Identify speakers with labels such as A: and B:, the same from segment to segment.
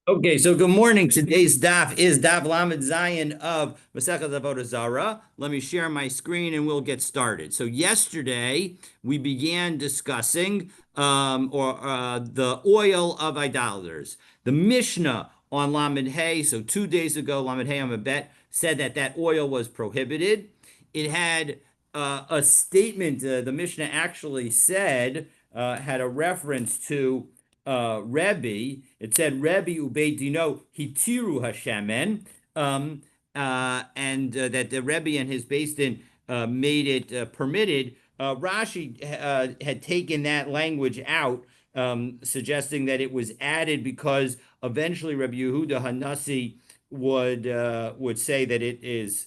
A: Okay, so good morning. Today's daf is daf Lamed Zayin of Masechet Avodah Zarah. Let me share my screen and we'll get started. So yesterday we began discussing the oil of idolaters. The Mishnah on Lamed Hay. So 2 days ago, Lamed Hay on Mabet said that that oil was prohibited. It had a statement. The Mishnah actually said had a reference to Rebbe. It said Rebbe Ubei Dino Hitiru Hashemen, and that the Rebbe and his Beis Din made it permitted. Rashi had taken that language out, suggesting that it was added because eventually Rebbe Yehuda Hanasi would say that it's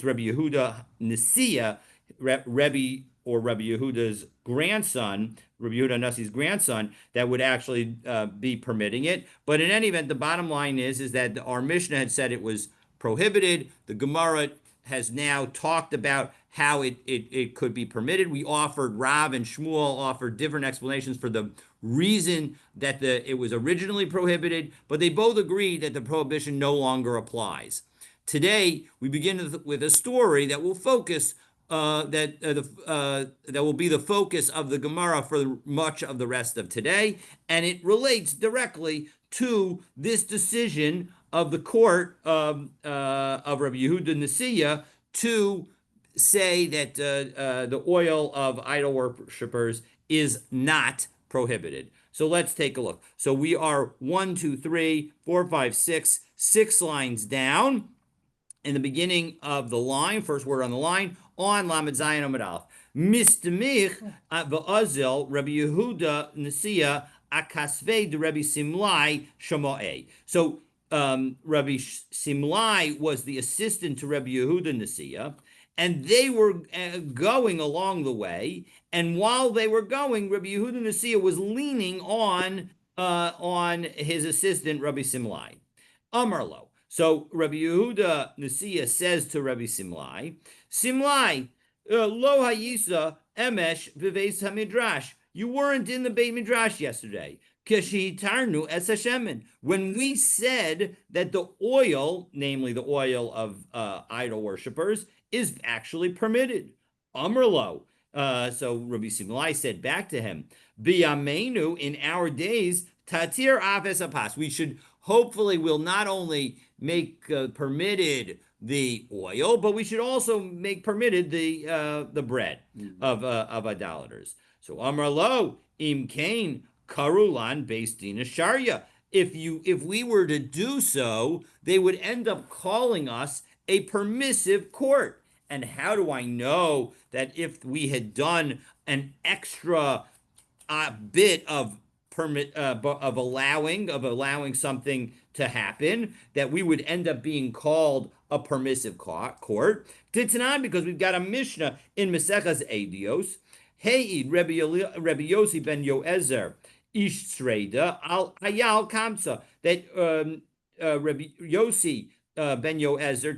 A: Rebbe Yehuda Nasiya, Rebbe or Rebbe Yehuda's grandson, Rebbe Yehuda Nasi's grandson, that would actually be permitting it. But in any event, the bottom line is that our Mishnah had said it was prohibited. The Gemara has now talked about how it could be permitted. We offered, Rav and Shmuel offered different explanations for the reason that it was originally prohibited, but they both agreed that the prohibition no longer applies. Today, we begin with a story that will focus that will be the focus of the Gemara for much of the rest of today, and it relates directly to this decision of the court of Rabbi Yehuda Nasiya to say that the oil of idol worshippers is not prohibited. So let's take a look. So we are 6 lines down. In the beginning of the line, first word on the line, on Lamed Zayin Amud Aleph. Mistamich v'azil Rabbi Yehuda Nasiya akasvei de Rabbi Simlai Shamo'eh. So Rabbi Simlai was the assistant to Rabbi Yehuda Nasiya, and they were going along the way. And while they were going, Rabbi Yehuda Nasiya was leaning on his assistant Rabbi Simlai. Amarlo. So Rabbi Yehuda Nasiya says to Rabbi Simlai, Simlai, lo hayisa emesh v'veis hamidrash. You weren't in the Beit Midrash yesterday. Kashitarnu es Hashemen. When we said that the oil, namely the oil of idol worshippers, is actually permitted. Amrlo. So Rabbi Simlai said back to him, Biyamenu, in our days, tatir aves apas. We should hopefully will not only make permitted the oil, but we should also make permitted the bread of idolaters. So Amar Lo Im Kain Karulan based in Sharia. If we were to do so, they would end up calling us a permissive court. And how do I know that if we had done an extra bit of permit of allowing something to happen, that we would end up being called a permissive court? Titnan, because we've got a Mishnah in Maseches Edios. Hey, Rabbi Yossi ben Yoezer ish Sreda al Ayal Kamsa, that Rabbi Yossi ben Yoezer,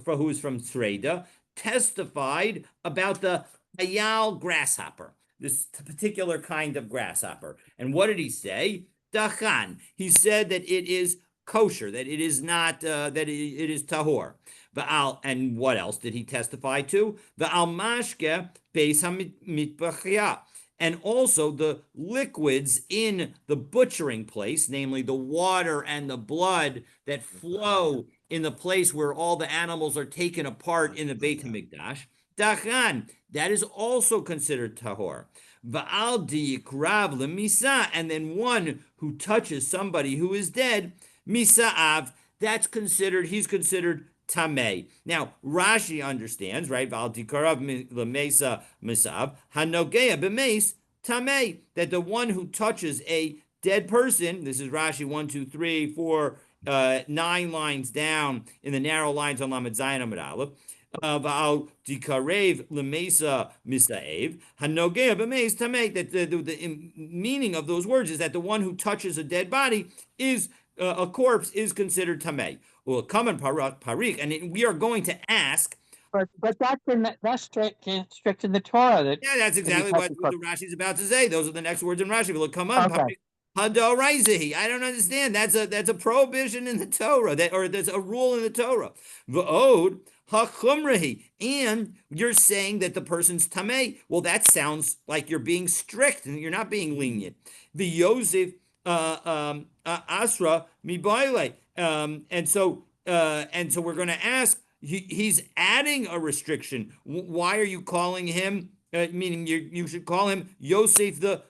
A: who is from Sreda, testified about the Ayal grasshopper, this particular kind of grasshopper. And what did he say? Dachan. He said that it is kosher, that it is not, that it is tahor. And what else did he testify to? The al mashke beis hamitbachya. And also the liquids in the butchering place, namely the water and the blood that flow in the place where all the animals are taken apart in the Beit HaMikdash. Dachan, that is also considered tahor. Va'al diyikrav lemisa, and then one who touches somebody who is dead, misa'av, he's considered tamei. Now, Rashi understands, right? Va'al diyikrav lemesa misav, hanogea b'meis tamei, that the one who touches a dead person, this is Rashi 1, 2, 3, 4, 9 lines down in the narrow lines on Lamed Zayin Amud Aleph, that the meaning of those words is that the one who touches a dead body is a corpse is considered tamei. Well, come in parik, and we are going to ask.
B: But that's strict in the Torah.
A: Yeah, that's exactly what the Rashi is about to say. Those are the next words in Rashi. Look, come on,
B: Okay.
A: Hadoraizehi. I don't understand. That's a prohibition in the Torah, or there's a rule in the Torah. V'od hachumrahi. And you're saying that the person's tamei. Well, that sounds like you're being strict and you're not being lenient. The Yosef Asra mibaile. And so we're going to ask. He's adding a restriction. Why are you calling him? Meaning you should call him Yosef the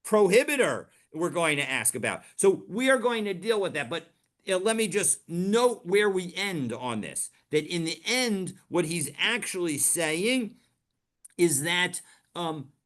A: prohibitor. We're going to ask about. So we are going to deal with that. But let me just note where we end on this. That in the end, what he's actually saying is that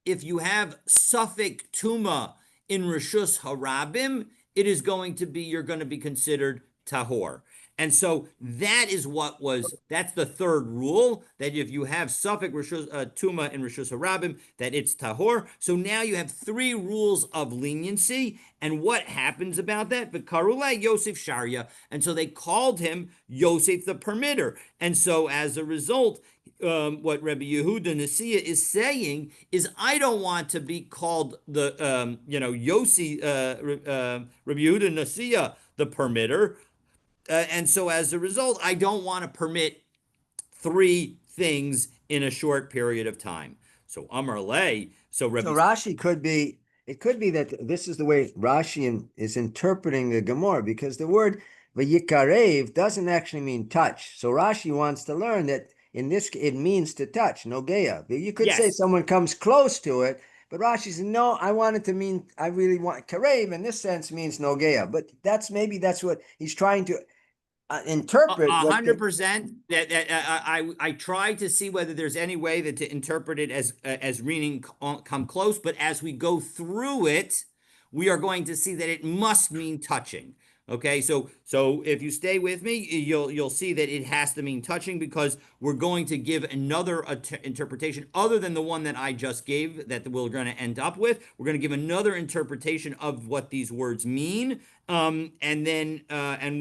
A: if you have suffix tuma in Rishus Harabim, it is going to be, you're going to be considered tahor. And so that's the third rule, that if you have suffix tuma in Rishus Harabim, that it's tahor. So now you have three rules of leniency. And what happens about that? V'karule Yosef Sharia. And so they called him Yosef the permitter. And so as a result, what Rabbi Yehuda Nasiya is saying is, I don't want to be called the Rabbi Yehuda Nasiya the permitter, and so as a result, I don't want to permit three things in a short period of time. So Amar Lay. So
C: Rabbi. So Rashi could be. It could be that this is the way Rashi is interpreting the Gemara, because the word v'yikarev doesn't actually mean touch. So Rashi wants to learn that in this it means to touch, nogeya. You could say someone comes close to it, but Rashi says, no, I want it to mean, I really want karev in this sense means nogeya. But that's what he's trying to interpret.
A: 100%. I tried to see whether there's any way that to interpret it as meaning come close, but as we go through it, we are going to see that it must mean touching. Okay, so if you stay with me, you'll see that it has to mean touching, because we're going to give another interpretation other than the one that I just gave, that we're going to end up with. We're going to give another interpretation of what these words mean, and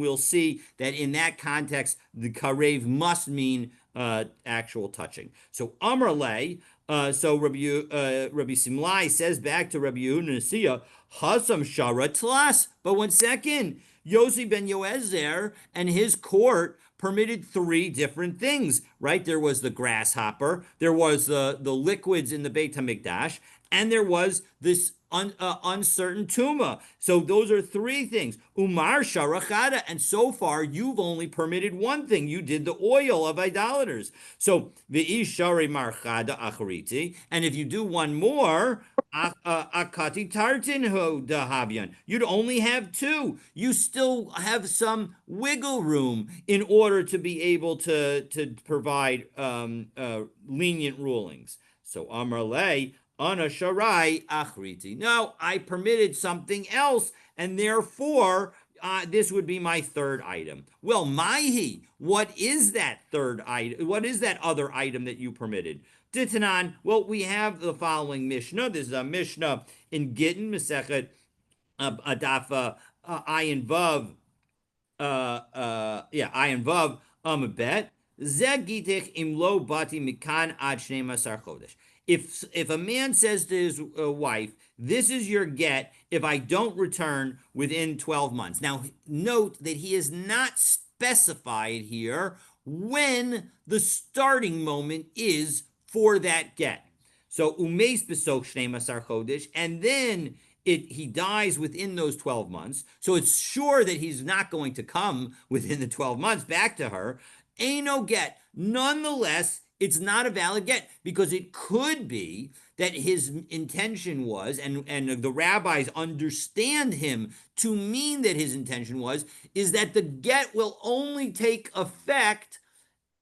A: we'll see that in that context, the karev must mean actual touching. So Amar Lay. So Rabbi Simlai says back to Rabbi Yehuda Nasiya, Hasam Shara Tlas. But 1 second, Yossi ben Yoezer and his court permitted three different things, right? There was the grasshopper, there was the liquids in the Beit HaMikdash, and there was this uncertain tuma. So those are three things. Umar sharachada, and so far you've only permitted one thing. You did the oil of idolaters. So v'ish shari marchada achariti, and if you do one more, akati tartin ho dahavian, you'd only have two. You still have some wiggle room in order to be able to provide lenient rulings. So Amar Lay. Ana sharai achriti. No, I permitted something else, and therefore this would be my third item. Well, Mahi, what is that third item? What is that other item that you permitted? Ditanan. Well, we have the following Mishnah. This is a Mishnah in Gittin, Masechet Adafa Ayin Vav. Ayin Vav Amabet. Zegitich imlo bati mikan ad shnei masar chodesh. If a man says to his wife, this is your get if I don't return within 12 months. Now, note that he is not specified here when the starting moment is for that get. So, umeis besok shnei masar chodesh, and then he dies within those 12 months. So it's sure that he's not going to come within the 12 months back to her. Ain't no get. Nonetheless, it's not a valid get, because it could be that his intention was, and the rabbis understand him to mean that his intention is that the get will only take effect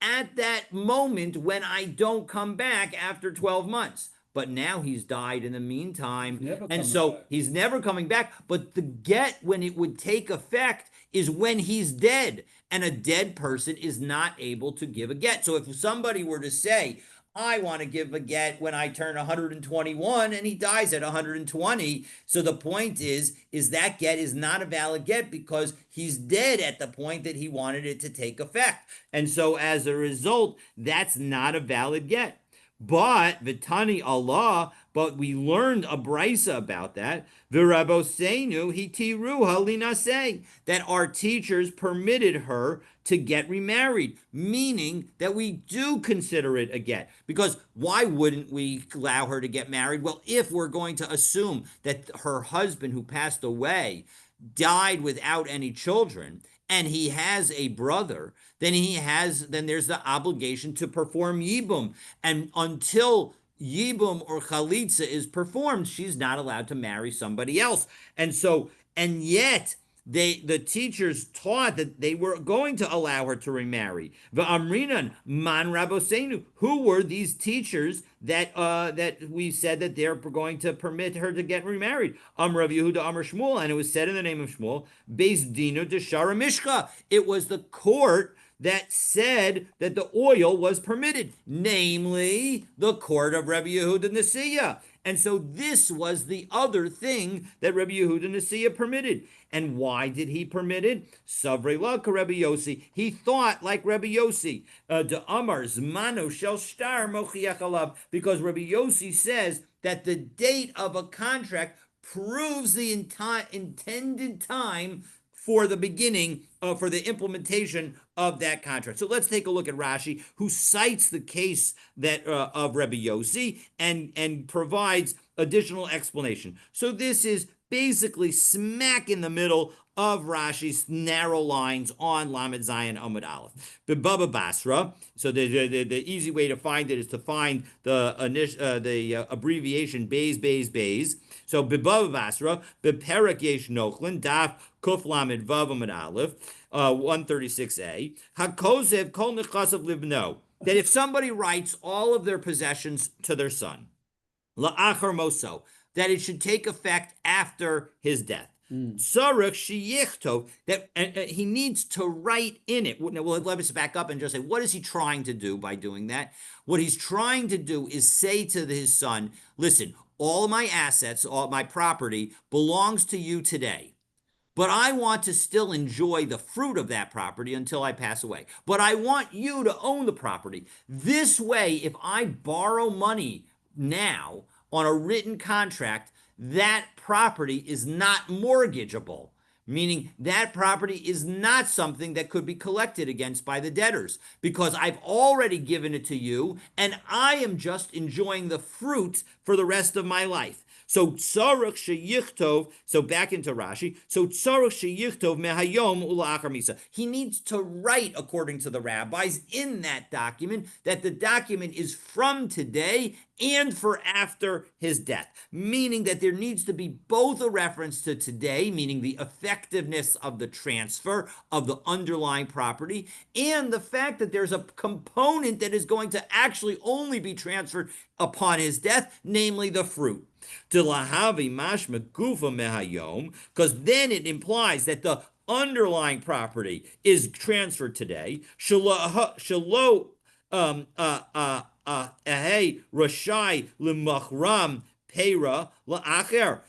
A: at that moment when I don't come back after 12 months. But now he's died in the meantime, and so he's never coming back. But the get, when it would take effect, is when he's dead, and a dead person is not able to give a get. So if somebody were to say, I want to give a get when I turn 121, and he dies at 120, so the point is that get is not a valid get, because he's dead at the point that he wanted it to take effect. And so as a result, that's not a valid get. But Vitani Allah, but we learned a brisa about that. V'Rabosenu hitiruha linaseh, that our teachers permitted her to get remarried, meaning that we do consider it a get. Because why wouldn't we allow her to get married? Well, if we're going to assume that her husband who passed away died without any children and he has a brother, then there's the obligation to perform yibum. And until yibum or chalitza is performed, she's not allowed to marry somebody else. And yet the teachers taught that they were going to allow her to remarry. V'amrinan man rabosenu. Who were these teachers that we said that they're going to permit her to get remarried? Rav Yehuda Amr Shmuel, and it was said in the name of Shmuel, Beis Dinu Deshara Mishcha. It was the court that said that the oil was permitted, namely the court of Rabbi Yehuda Nasiya. And so this was the other thing that Rabbi Yehuda Nasiya permitted. And why did he permit it? Savrei Laka Rabbi Yossi. He thought like Rabbi Yossi. De Amar Zmano Shel Shtar Mochiach Alav. Because Rabbi Yossi says that the date of a contract proves the intended time for the beginning, for the implementation of that contract. So let's take a look at Rashi, who cites the case that of Rebbe Yossi and provides additional explanation. So this is basically smack in the middle of Rashi's narrow lines on Lamed Zayin Amud Aleph. B'Baba Basra. So the easy way to find it is to find the abbreviation Beis. So B'Baba Basra, B'Perek Yesh Nochlin, Daf Kuf Lamed Vav Amud Aleph, 136a. Hakozev Kol Nechasav Livno. That if somebody writes all of their possessions to their son, La'achar Moso, that it should take effect after his death. Zarah shiyichtov, that he needs to write in it. Now, well, let us back up and just say, what is he trying to do by doing that? What he's trying to do is say to his son, listen, all of my assets, all my property belongs to you today. But I want to still enjoy the fruit of that property until I pass away. But I want you to own the property. This way, if I borrow money now on a written contract, that property is not mortgageable, meaning that property is not something that could be collected against by the debtors because I've already given it to you and I am just enjoying the fruit for the rest of my life. So tzarich sheyichtov. So back into Rashi. So tzarich sheyichtov mehayom ula'achar misa. He needs to write, according to the rabbis, in that document that the document is from today and for after his death, meaning that there needs to be both a reference to today, meaning the effectiveness of the transfer of the underlying property, and the fact that there's a component that is going to actually only be transferred upon his death, namely the fruit. Because then it implies that the underlying property is transferred today. Rashai lemachram pera la'acher.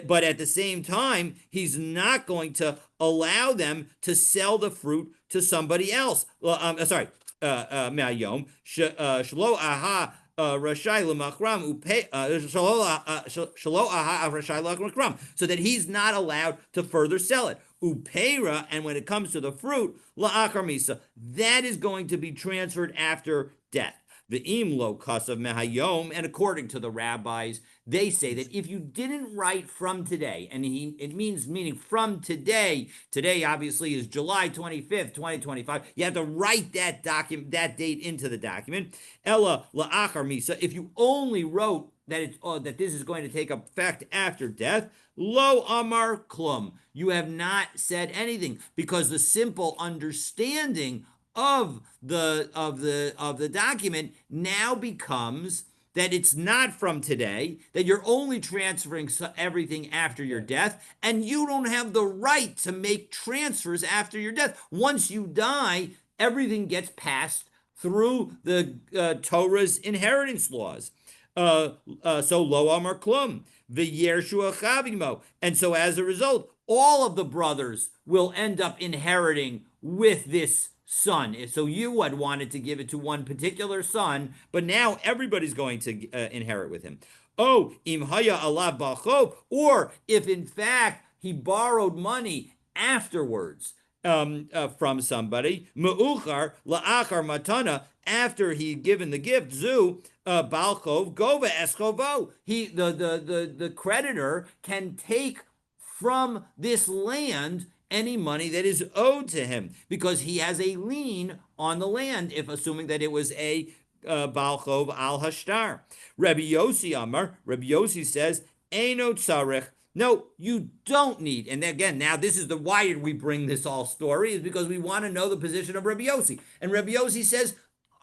A: But at the same time, he's not going to allow them to sell the fruit to somebody else. Me'ayom shelo aha. Rashai lemachram shelo aha rashai lemachram, so that he's not allowed to further sell it. Upeira, and when it comes to the fruit, la'achar misa, that is going to be transferred after death. The imlo kasav mehayom, and according to the rabbis, they say that if you didn't write from today, and it meaning from today, today obviously is July 25th, 2025, you have to write that document, that date into the document. Ella la'achar misa, if you only wrote that that this is going to take effect after death, lo amar klum, you have not said anything, because the simple understanding of the document now becomes that it's not from today, that you're only transferring everything after your death, and you don't have the right to make transfers after your death. Once you die, everything gets passed through the Torah's inheritance laws. So lo amar klum, v'yershu achavimo, and so as a result, all of the brothers will end up inheriting with this son. So you had wanted to give it to one particular son, but now everybody's going to inherit with him. Oh, im haya alav balchov, or if in fact he borrowed money afterwards from somebody, me'uchar la'achar matana, after he'd given the gift, zu balchov gova eschovo. The creditor can take from this land any money that is owed to him because he has a lien on the land, if assuming that it was a balchov al hashtar. Rabbi Yossi Amar, Rabbi Yossi says, Eino tzarech. No, you don't need. And again, now this is the why did we bring this all story is because we want to know the position of Rabbi Yossi. And Rabbi Yossi says,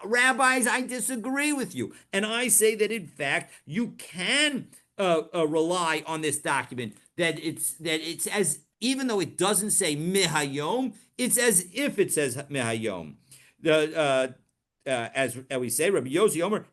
A: rabbis, I disagree with you. And I say that in fact, you can rely on this document, that it's as, even though it doesn't say mihayom, it's as if it says mihayom. As we say, Rabbi Yossi Omer,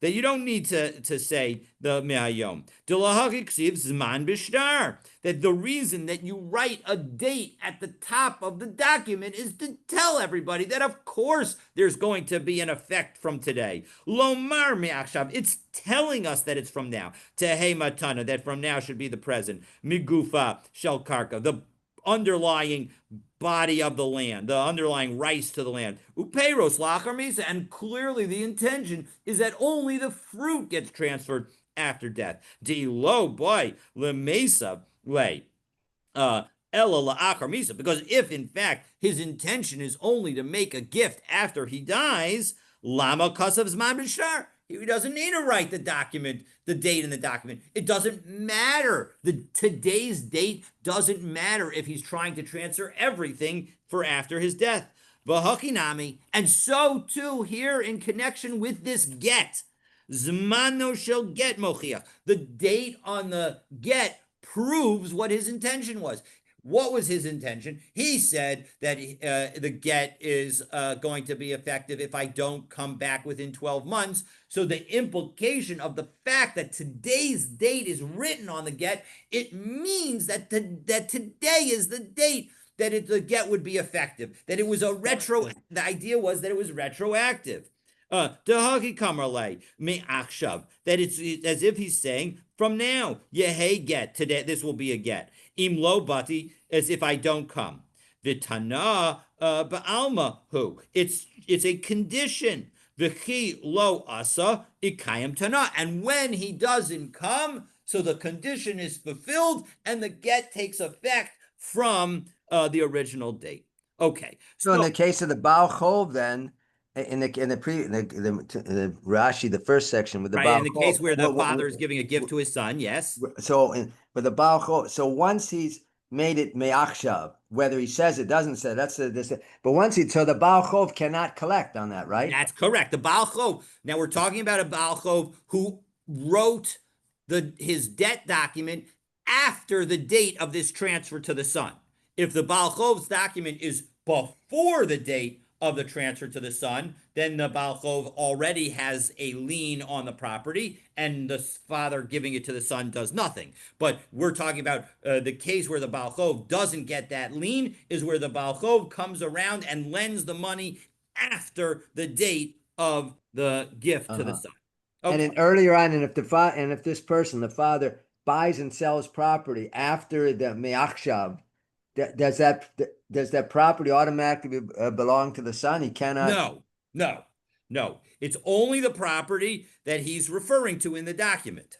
A: that you don't need to say the me'ayom. Zman b'shtar. That the reason that you write a date at the top of the document is to tell everybody that of course there's going to be an effect from today. Lomar me'achshav. It's telling us that it's from now. Tehei matana, that from now should be the present. Migufa shel karka, the underlying body of the land, the underlying rights to the land. Upeiros lachar misa, and clearly the intention is that only the fruit gets transferred after death. Lo boy lemesa lay. Ella la'achar misa, because if in fact his intention is only to make a gift after he dies, lama kasav zman b'shar. He doesn't need to write the document, the date in the document. It doesn't matter. Today's date doesn't matter if he's trying to transfer everything for after his death. V'hakinami, and so too here in connection with this get, zmano shel get mochiach. The date on the get proves what his intention was. What was his intention? He said that the get is going to be effective if I don't come back within 12 months. So the implication of the fact that today's date is written on the get, it means that that today is the date that the get would be effective. That it was the idea was that it was retroactive. Dehagi kamarle me achshav, that it's as if he's saying from now, yehei get, today this will be a get. Im lo bati, as if I don't come. Vitana ba'alma hu, it's a condition. V'chi lo asa ikayim tana, and when he doesn't come, so the condition is fulfilled and the get takes effect from the original date. Okay,
C: So in the case of the Baal Chov, then in the Rashi, the first section with the
A: right,
C: Baal
A: in the
C: Chov,
A: case where the father is giving a gift to his son, yes.
C: So with the Baal Chov, so once he's made it me'achshav, whether he says it doesn't say this, but once so the Baal Chov cannot collect on that, right?
A: That's correct. The Baal Chov. Now we're talking about a Baal Chov who wrote his debt document after the date of this transfer to the son. If the Baal Chov's document is before the date of the transfer to the son, then the Baal Chov already has a lien on the property, and the father giving it to the son does nothing. But we're talking about the case where the Baal Chov doesn't get that lien, is where the Baal Chov comes around and lends the money after the date of the gift to the son.
C: Okay. And then earlier on, and if this person, the father, buys and sells property after the me'achshav, does that property automatically belong to the son? He cannot.
A: No. It's only the property that he's referring to in the document.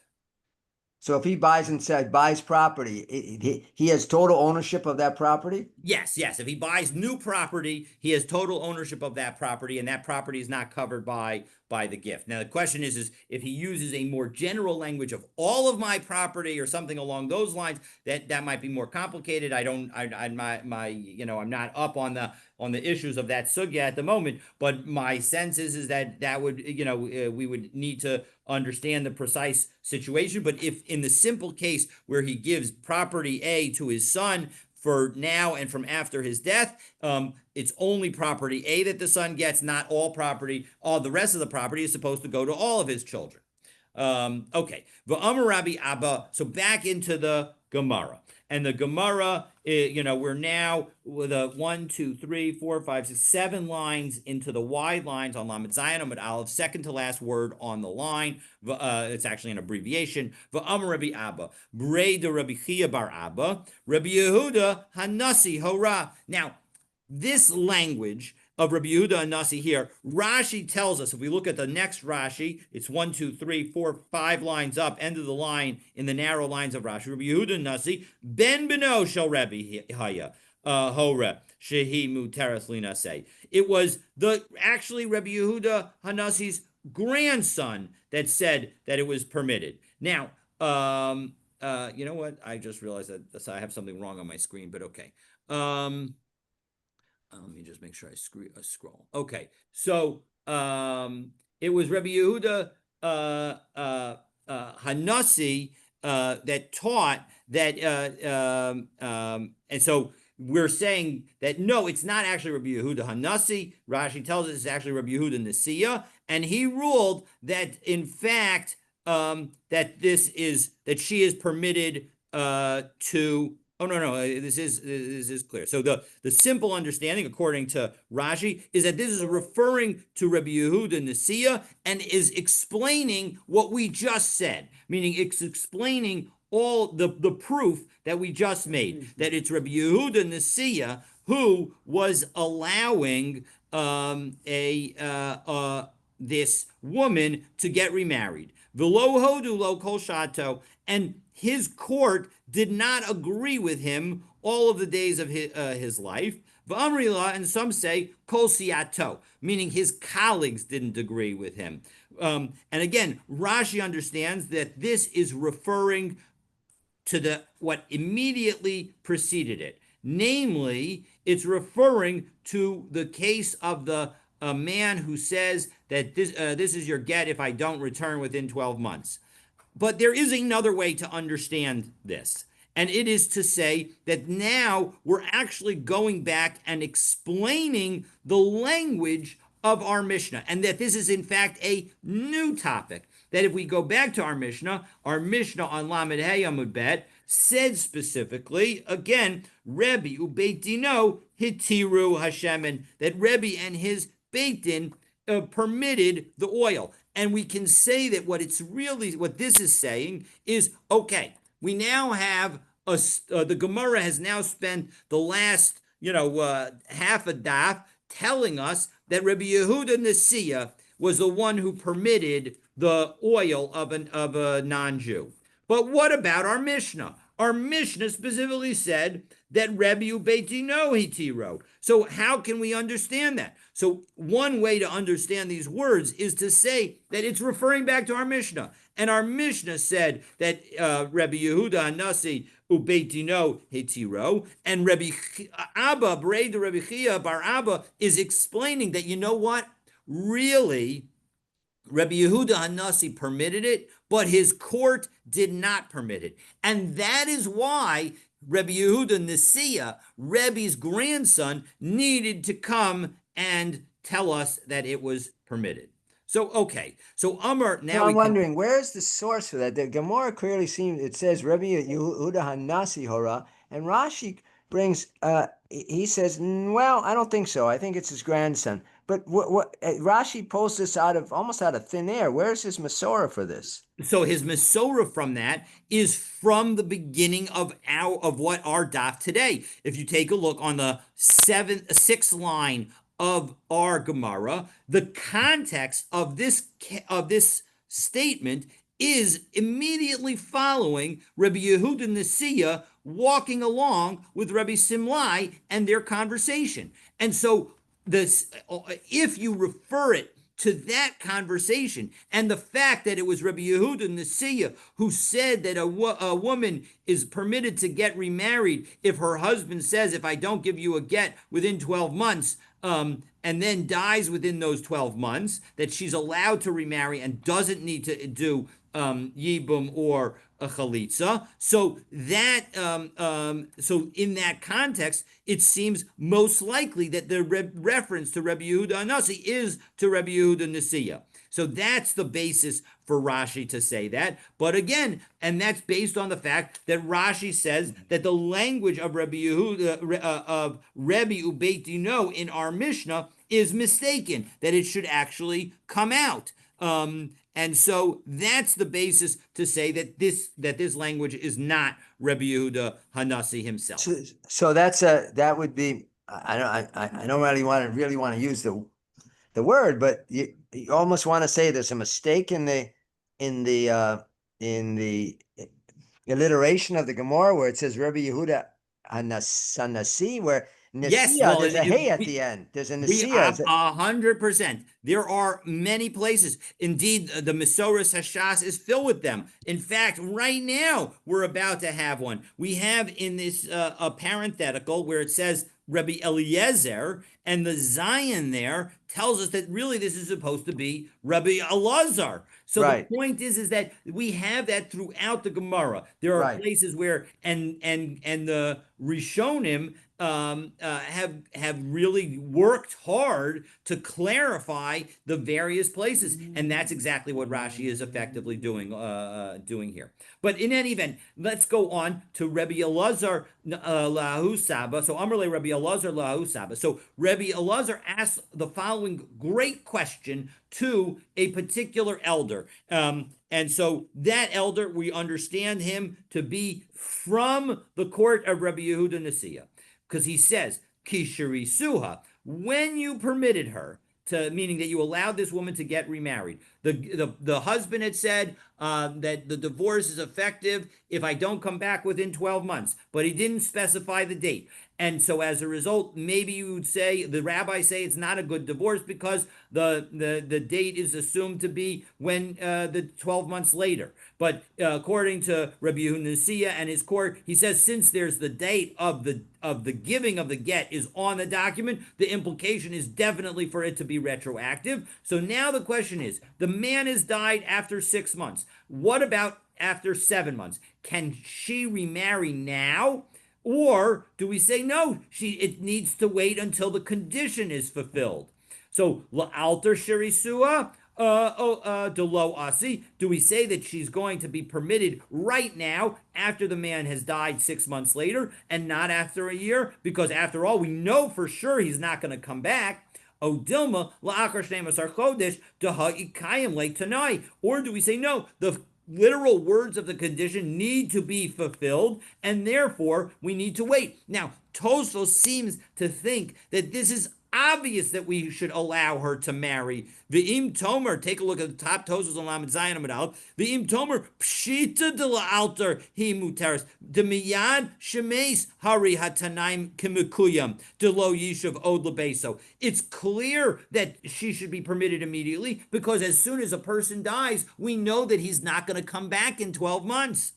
C: So if he buys property, he has total ownership of that property?
A: Yes. If he buys new property, he has total ownership of that property, and that property is not covered by the gift. Now the question is if he uses a more general language of all of my property or something along those lines, that might be more complicated. I'm not up on the issues of that sugya at the moment, but my sense is that would, we would need to understand the precise situation. But if in the simple case where he gives property A to his son for now and from after his death, it's only property A that the son gets, not all property. All the rest of the property is supposed to go to all of his children. Okay. V'amar Rabbi Abba, so back into the Gemara. And the Gemara, we're now with a 1, 2, 3, 4, 5, 6, 7 lines into the wide lines on Lamed Zayin Amud Aleph, second to last word on the line. It's actually an abbreviation. V'amar Rabbi Abba, Brei de Rabbi Chia bar Abba, Rabbi Yehuda Hanasi Hora. Now, this language of Rabbi Yehuda and Nasi here, Rashi tells us, if we look at the next Rashi, it's 1, 2, 3, 4, 5 lines up, end of the line in the narrow lines of Rashi. Rabbi Yehuda and Nasi, Ben Beno shel Rabbi Haya, Hora, Shehi Muteras Linase. It was actually Rabbi Yehuda Hanasi's grandson that said that it was permitted. Now, you know what? I just realized that I have something wrong on my screen, but okay. Let me just make sure I scroll. Okay, so it was Rabbi Yehuda Hanasi that taught that, and so we're saying that no, it's not actually Rabbi Yehuda Hanasi. Rashi tells us it's actually Rabbi Yehuda Nasiya, and he ruled that in fact that she is permitted to. Oh no, this is clear. So the simple understanding, according to Rashi, is that this is referring to Rabbi Yehuda Nasiya and is explaining what we just said, meaning it's explaining all the proof that we just made, that it's Rabbi Yehuda Nasiya who was allowing this woman to get remarried. V'lo hodu lo kol shato, and his court did not agree with him all of the days of his life. V'amrila, and some say kol siato, meaning his colleagues didn't agree with him. And again, Rashi understands that this is referring to what immediately preceded it. Namely, it's referring to the case of a man who says that this is your get if I don't return within 12 months. But there is another way to understand this, and it is to say that now we're actually going back and explaining the language of our Mishnah, and that this is in fact a new topic. That if we go back to our Mishnah on Lamed Hey Amud Bet said specifically, again, Rebbe Ubeit Dino Hitiru Hashemen, that Rebbe and his Beit Din permitted the oil. And we can say that what this is saying is, okay, we now have the Gemara has now spent the last, half a daf telling us that Rabbi Yehuda Nasiya was the one who permitted the oil of a non-Jew. But what about our Mishnah? Our Mishnah specifically said that Rebbe Ubeit Dino Hitiro. So how can we understand that? So one way to understand these words is to say that it's referring back to our Mishnah. And our Mishnah said that Rebbe Yehuda Hanasi Ubeit Dino Hitiro, and Rebbe Abba, Brei de Rebbe Chia bar Abba, is explaining that, you know what? Really, Rabbi Yehuda Hanasi permitted it, but his court did not permit it. And that is why Rabbi Yehuda Nasiya, Rebbe's grandson, needed to come and tell us that it was permitted. So, okay. So, Amr, now
C: I'm wondering, where's the source for that? The Gemara clearly seems, it says Rabbi Yehuda Hanasi Hora, and Rashi brings, he says, well, I don't think so. I think it's his grandson. But what Rashi pulls this almost out of thin air. Where's his Masorah for this?
A: So his Masorah from that is from the beginning of what our daf today. If you take a look on the sixth line of our Gemara, the context of this statement is immediately following Rabbi Yehuda Nasiya walking along with Rabbi Simlai and their conversation. And so if you refer it to that conversation and the fact that it was Rabbi Yehuda Nasiya who said that a woman is permitted to get remarried if her husband says, if I don't give you a get within 12 months, and then dies within those 12 months, that she's allowed to remarry and doesn't need to do yibum or a chalitza. So that, so in that context, it seems most likely that the reference to Rabbi Yehuda Hanasi is to Rabbi Yehuda Nasiya. So that's the basis for Rashi to say that. But again, and that's based on the fact that Rashi says that the language of Rabbi Yehuda, of Rebbe Ubeit Dino in our Mishnah is mistaken, that it should actually come out. And so that's the basis to say that this language is not Rebbe Yehuda Hanasi himself.
C: So that would be, I don't really want to use the word, but you almost want to say there's a mistake in the alliteration of the Gemara where it says Rabbi Yehuda Hanasi, where
A: Yes,
C: Nasiya,
A: well,
C: there's a hey at the end. There's a
A: we
C: Nasiya.
A: 100%. There are many places. Indeed, the Masoras Hashas is filled with them. In fact, right now we're about to have one. We have in this a parenthetical where it says Rabbi Eliezer, and the Zion there tells us that really this is supposed to be Rabbi Elazar. So
C: Right.
A: the point is that we have that throughout the Gemara. There are
C: Right.
A: places where and the Rishonim have really worked hard to clarify the various places, and that's exactly what Rashi is effectively doing here. But in any event, let's go on to Rabbi Elazar Lahu Saba. So Amrle Rabbi Elazar Lahu Saba. So Rabbi Elazar asks the following great question to a particular elder. And so that elder, we understand him to be from the court of Rabbi Yehuda Nasiya, because he says, Kishari Suha, when you permitted her to, meaning that you allowed this woman to get remarried. The husband had said that the divorce is effective if I don't come back within 12 months, but he didn't specify the date. And so as a result, maybe you would say, the rabbis say it's not a good divorce because the date is assumed to be when the 12 months later. But according to Rabbi Yehuda and his court, he says since there's the date of the giving of the get is on the document, the implication is definitely for it to be retroactive. So now the question is, the man has died after 6 months. What about after 7 months? Can she remarry now? Or do we say no? It needs to wait until the condition is fulfilled. So la'alter shirisua delo asi. Do we say that she's going to be permitted right now after the man has died 6 months later and not after a year? Because after all, we know for sure he's not going to come back. O Dilma la'akar shneimasar chodesh deha'ikayim leitanai. Or do we say no? The literal words of the condition need to be fulfilled, and therefore we need to wait. Now, Tosfos seems to think that this is obvious that we should allow her to marry. The Im Tomer, take a look at the top Tosfos on Lamed Zayin Amud Aleph. The Im Tomer, pshita de la'alter hi muteris, de miyad shemes hari hatanaim kimikuyam, de lo yishav od lebeso. It's clear that she should be permitted immediately because as soon as a person dies, we know that he's not going to come back in 12 months.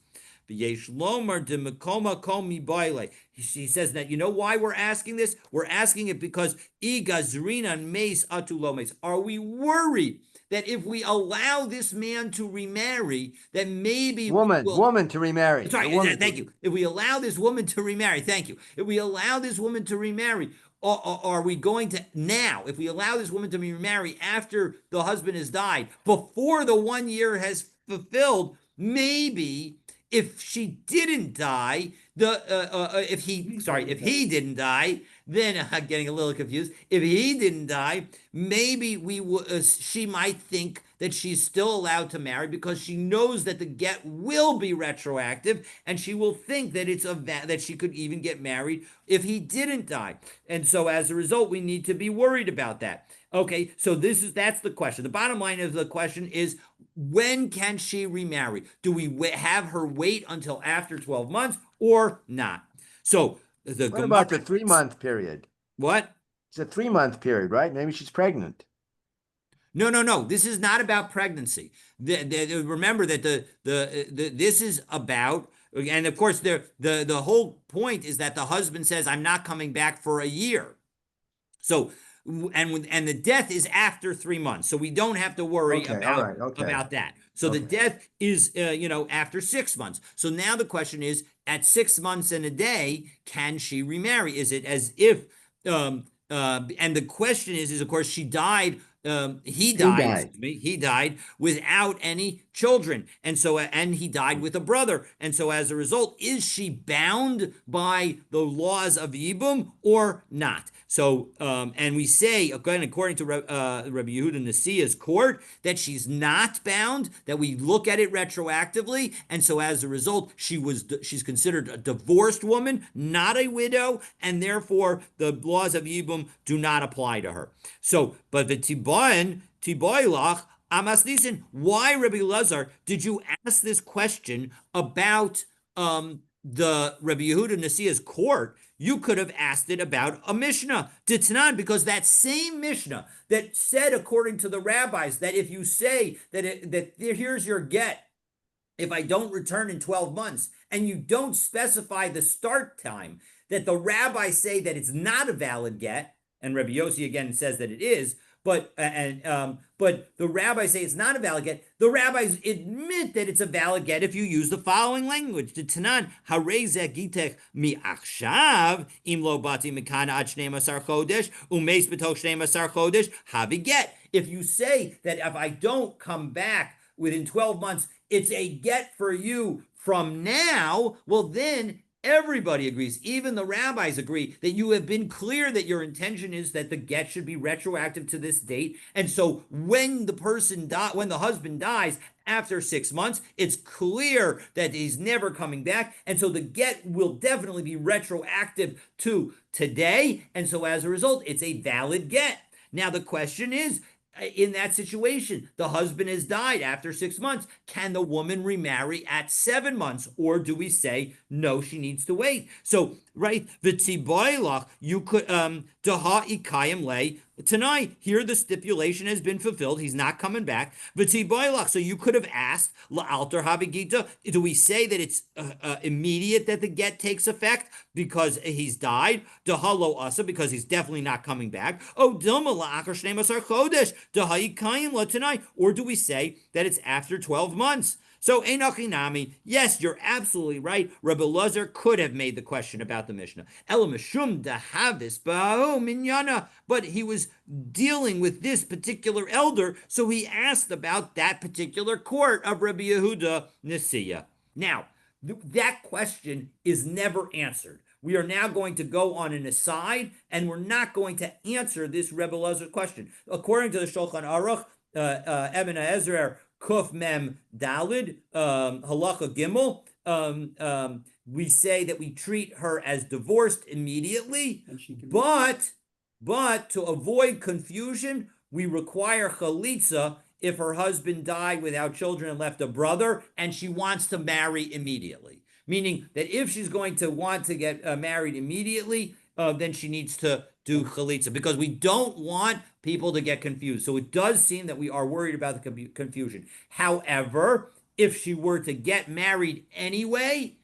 A: He says that, you know why we're asking this? We're asking it because are we worried that if we allow this man to remarry, that maybe
C: woman to remarry.
A: Sorry, thank you. If we allow this woman to remarry, thank you. If we allow this woman to remarry, are we going to now, if we allow this woman to remarry after the husband has died, before the 1 year has fulfilled, maybe if she didn't die, if he didn't die, then I'm getting a little confused. If he didn't die, maybe she might think that she's still allowed to marry because she knows that the get will be retroactive, and she will think that that she could even get married if he didn't die. And so as a result, we need to be worried about that. Okay, so that's the question. The bottom line of the question is, when can she remarry? Do we have her wait until after 12 months or not? So
C: what about the 3 month period?
A: What?
C: It's a 3 month period, right? Maybe she's pregnant.
A: No. This is not about pregnancy. Remember that this is about, and of course the whole point is that the husband says, I'm not coming back for a year. So and the death is after 3 months, so we don't have to worry about that. So the death is after 6 months. So now the question is, at 6 months and a day, can she remarry? Is it as if and the question is of course she died he
C: He
A: died,
C: died.
A: excuse me, he died without any children. And he died with a brother. And so as a result, is she bound by the laws of Yibum or not? So, and we say, again, according to Rabbi Yehuda Nasia's court, that she's not bound, that we look at it retroactively. And so as a result, she's considered a divorced woman, not a widow, and therefore the laws of Yibum do not apply to her. So, but the Tiboilach, Amas Nisan, why, Rabbi Lazar, did you ask this question about the Rabbi Yehuda Nasia's court? You could have asked it about a Mishnah, Titanan, because that same Mishnah that said, according to the rabbis, that if you say that here's your get, if I don't return in 12 months, and you don't specify the start time, that the rabbis say that it's not a valid get, and Rabbi Yossi again says that it is, but the rabbis say it's not a valid get. The rabbis admit that it's a valid get if you use the following language: the Tanan harezeh gitech mi achshav im lo bati mikana ad 12 chodesh umeis b'toch 12 chodesh havi get. If you say that if I don't come back within 12 months, it's a get for you from now, well, then everybody agrees, even the rabbis agree, that you have been clear that your intention is that the get should be retroactive to this date. And so when the husband dies after 6 months, it's clear that he's never coming back. And so the get will definitely be retroactive to today. And so as a result, it's a valid get. Now, the question is, in that situation, the husband has died after 6 months. Can the woman remarry at 7 months? Or do we say, no, she needs to wait? So, right, the tziboilach, you could, daha ikayim lay, tonight, here the stipulation has been fulfilled. He's not coming back. V'tziboilach, so you could have asked, la'alter habigita, do we say that it's immediate that the get takes effect because he's died? Dahalo asa, because he's definitely not coming back. Oh, dilma la'akar shnemasar chodesh, daha ikayim la tonight, or do we say that it's after 12 months? So, Einachinami, yes, you're absolutely right. Rabbi Lazar could have made the question about the Mishnah. Elamashum dahavis ba'o minyana, but he was dealing with this particular elder, so he asked about that particular court of Rabbi Yehuda Nasiya. Now, that question is never answered. We are now going to go on an aside, and we're not going to answer this Rebbe Lazar question. According to the Shulchan Aruch, Eben Ezra Kuf Mem Dalid, Halacha Gimel, we say that we treat her as divorced immediately, but to avoid confusion, we require chalitza if her husband died without children and left a brother, and she wants to marry immediately. Meaning that if she's going to want to get married immediately, then she needs to do chalitza, because we don't want people to get confused. So it does seem that we are worried about the confusion. However, if she were to get married anyway,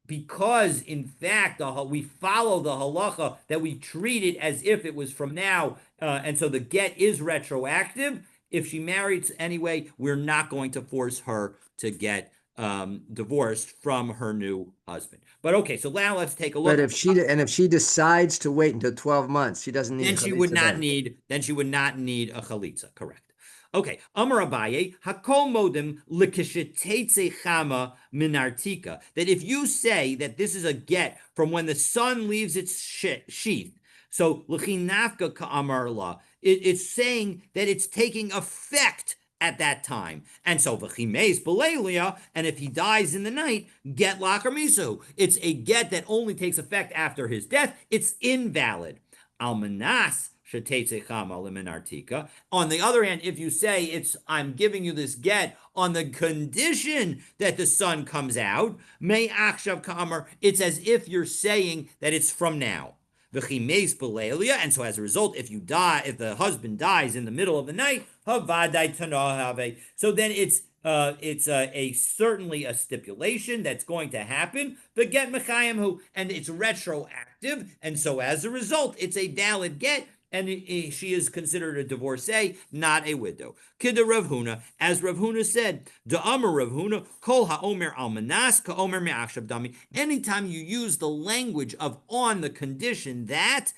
A: because in fact we follow the halacha that we treat it as if it was from now, and so the get is retroactive. If she marries anyway, we're not going to force her to get divorced from her new husband. But okay, so now let's take a look.
C: But if she decides to wait until 12 months, she doesn't need
A: then she would not need a chalitza. Correct. Okay, Amar Abaye, Hakol modim likishetetze chama minartika. That if you say that this is a get from when the sun leaves its sheath, so l'chinafka ka'amar la, it's saying that it's taking effect at that time. And so v'chimeis b'leilia, and if he dies in the night, get lakar misu. It's a get that only takes effect after his death. It's invalid. Almanas. On the other hand, if you say I'm giving you this get on the condition that the sun comes out, may akshav kamar, it's as if you're saying that it's from now. And so as a result, if the husband dies in the middle of the night, so then it's certainly a stipulation that's going to happen. But get mechayim and it's retroactive, and so as a result, it's a valid get. And she is considered a divorcee, not a widow. Kida Rav Huna, as Rav Huna said, Da'amar Rav Huna, Kol ha'omer almanas ka'omer me'achshav dami. Anytime you use the language of on the condition that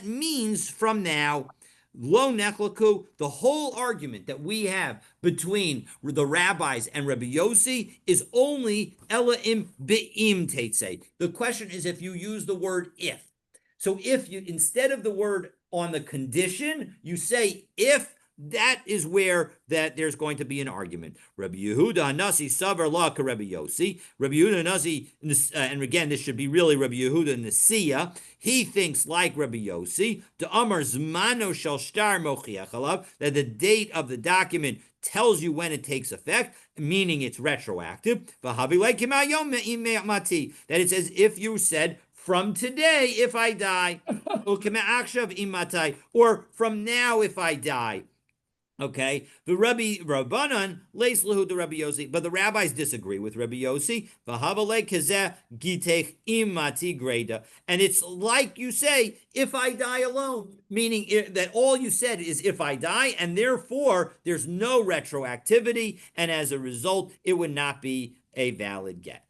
A: means from now. Lo nechlaku, the whole argument that we have between the rabbis and Rabbi Yossi is only ela im be'im tetzei. The question is if you use the word if. So if you, instead of the word on the condition, you say if, that is where that there's going to be an argument. Rabbi Yehuda Nasi Savar La Rabbi Yossi. Rabbi Yehuda Nasi, and again, this should be really Rabbi Yehuda Nasiya. He thinks like Rabbi Yossi. To Amar Zmano Shel Shtar Mochiach Alav, that the date of the document tells you when it takes effect, meaning it's retroactive. That it says if you said from today if I die, or from now if I die. Okay, the Rabbi Rabbanan leis lahu the Rabbi Yossi, but the rabbis disagree with Rabbi Yossi. V'havale kazeh gitech imati greda, and it's like you say, if I die alone, meaning that all you said is if I die, and therefore there's no retroactivity, and as a result, it would not be a valid get.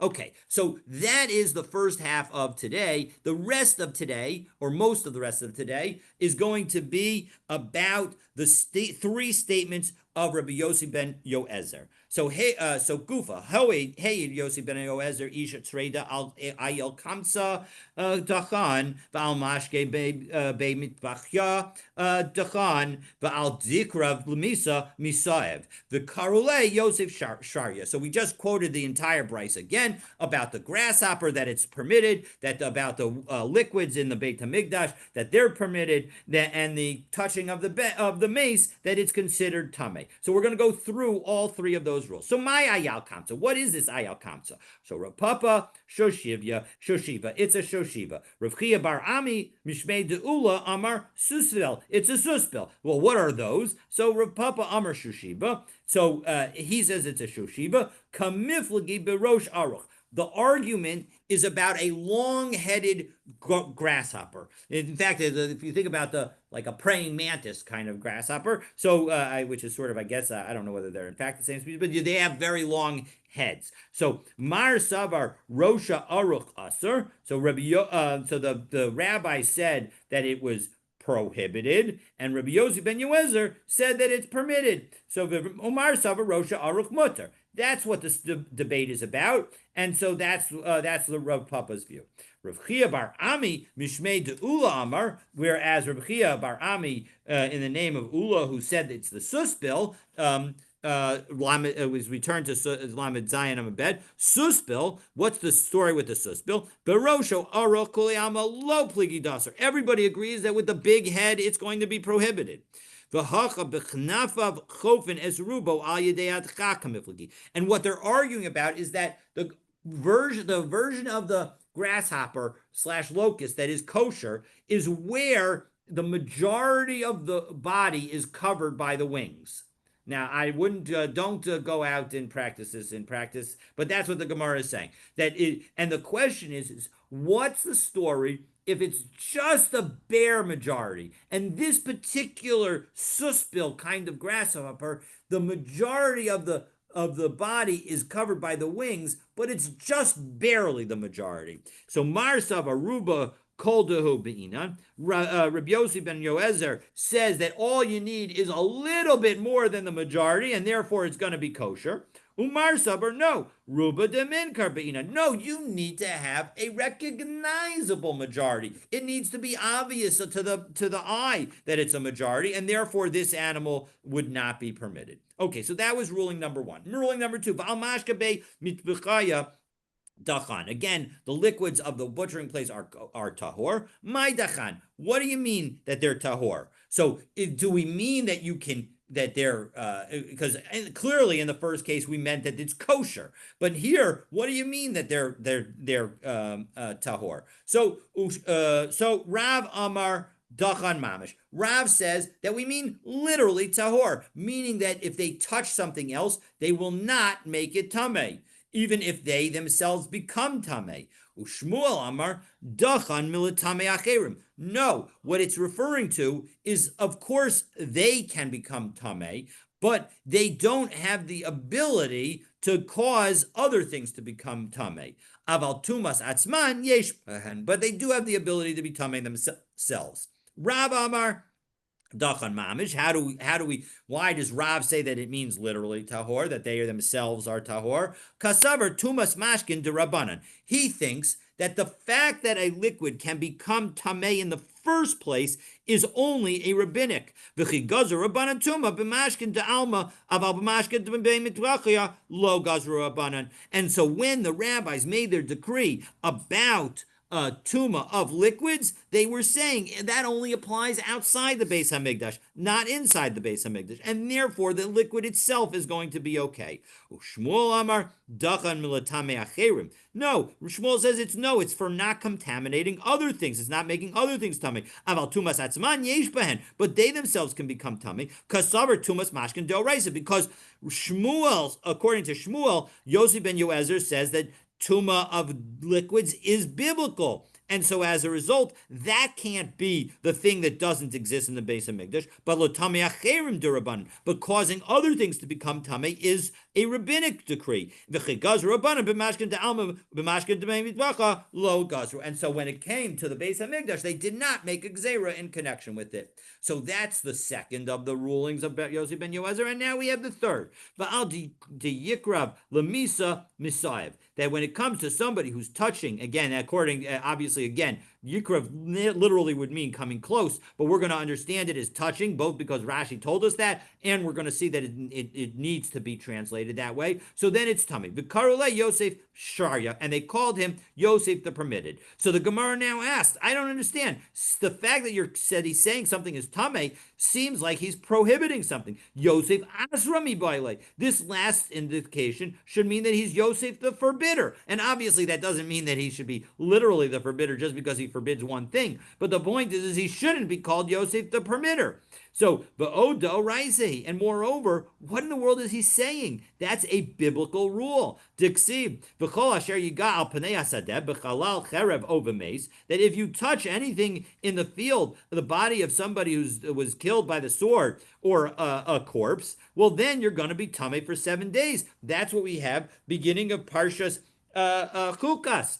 A: Okay, so that is the first half of today. The rest of today, or most of the rest of today, is going to be about the three statements of Rabbi Yossi ben Yoezer. So Gufa, hey Yossi ben Yoezer, Isha Treda al Ayel Kamsa Dachan, Val Mashke be Mitbachya Dachan, Val Zikrav Lemisa Misaev, the Karule Yosef Sharia. So we just quoted the entire Bryce again about the grasshopper, that it's permitted, that about the liquids in the Beit HaMikdash, that they're permitted, that, and the touching of the mace, that it's considered tameh. So we're going to go through all three of those rules. So my ayal kamsa, what is this ayal kamsa? So Rav Papa shoshiva, it's a shoshiva. Rav Chia bar Ami mishmei deula amar susvel, it's a susvel. Well, what are those? So Rav Papa amar shoshiva. So he says it's a shoshiva. Kamiflagi berosh aruch. The argument is about a long-headed grasshopper. In fact, if you think about like a praying mantis kind of grasshopper, so which is sort of, I guess, I don't know whether they're in fact the same species, but they have very long heads. So Mar Savar Rosha Aruch Aser. So the rabbi said that it was prohibited, and Rabbi Yossi ben Yoezer said that it's permitted. So Omar Savar Rosha Aruch Mutter. That's what this debate is about, and so that's the Rav Papa's view. Rav Chia bar Ami mishmei de Ula Amar, whereas Rav Chia bar Ami, in the name of Ula, who said it's the Suspil, was returned to Lamed Zayin Amabed. Suspil, what's the story with the Suspil? Berosho Aruch Kuliyama Lo Pligi Daser. Everybody agrees that with the big head, it's going to be prohibited. And what they're arguing about is that the version of the grasshopper / locust that is kosher is where the majority of the body is covered by the wings. Now, I wouldn't, don't go out and practice this in practice, but that's what the Gemara is saying. And the question is what's the story if it's just a bare majority? And this particular suspil kind of grasshopper, the majority of the body is covered by the wings, but it's just barely the majority. So Marsav Aruba Koldahu Be'inan. Rabbi Yossi ben Yoezer says that all you need is a little bit more than the majority, and therefore it's going to be kosher. Umar Sabar, no. Ruba de Minkar Be'inan. No, you need to have a recognizable majority. It needs to be obvious to the eye that it's a majority, and therefore this animal would not be permitted. Okay, so that was ruling number one. Ruling number two, Ba'al Mashka Be Mitbechaya Dachan. Again, the liquids of the butchering place are tahor. My dachan. What do you mean that they're tahor? So do we mean that you can, that they're, because clearly in the first case we meant that it's kosher, but here, what do you mean that they're tahor? So Rav Amar Dachan Mamish. Rav says that we mean literally tahor, meaning that if they touch something else, they will not make it tameh, even if they themselves become tameh. Ushmuel Amar Dachan Milatame Acherim. No, what it's referring to is, of course, they can become tameh, but they don't have the ability to cause other things to become tameh. Aval tumas atzman yesh, but they do have the ability to be tameh themselves. Rav Amar Dachan mamish. Why does Rav say that it means literally tahor, that they themselves are tahor? Kasavar tumas mashkin de rabbanan. He thinks that the fact that a liquid can become tamei in the first place is only a rabbinic. V'chi gazer rabbanan tuma b'mashkin de alma aval b'mashkin de b'mitwachia lo gazer rabbanan. And so when the rabbis made their decree about tuma of liquids, they were saying that only applies outside the Beis Hamikdash, not inside the Beis Hamikdash, and therefore the liquid itself is going to be okay. Shmuel Amar dachan milatame acherim. No, Shmuel says it's for not contaminating other things. It's not making other things tummy. Aval tumas atzman yesh behen, but they themselves can become tummy. Kasavar tumas mashkin deoraisa, because Shmuel, according to Shmuel, Yossi ben Yoezer says that tuma of liquids is biblical. And so as a result, that can't be the thing that doesn't exist in the Beis Hamikdash. But lotame acherim duraban, but causing other things to become tame is a rabbinic decree. And so when it came to the Beis Hamikdash, they did not make a gzera in connection with it. So that's the second of the rulings of Yossi ben Yoezer, and now we have the third. Va'al de yikrav lemisa misayev, that when it comes to somebody who's touching, again, according, obviously, again, Yikrav literally would mean coming close, but we're going to understand it as touching, both because Rashi told us that, and we're going to see that it needs to be translated that way. So then it's tummy. V'karule Yosef Sharya, and they called him Yosef the Permitted. So the Gemara now asked, I don't understand. The fact that he's saying something is tame seems like he's prohibiting something. Yosef Asrami Baile. This last indication should mean that he's Yosef the Forbidder. And obviously that doesn't mean that he should be literally the forbidder just because he forbids one thing. But the point is he shouldn't be called Yosef the Permitter. So, Avodah Raisei, and moreover, what in the world is he saying? That's a biblical rule. Diksiv, v'chol asher yiga al panei hasadeh b'chalal cherev ovames, that if you touch anything in the field, the body of somebody who was killed by the sword, or a corpse, well, then you're going to be tamei for 7 days. That's what we have beginning of Parshas Chukas.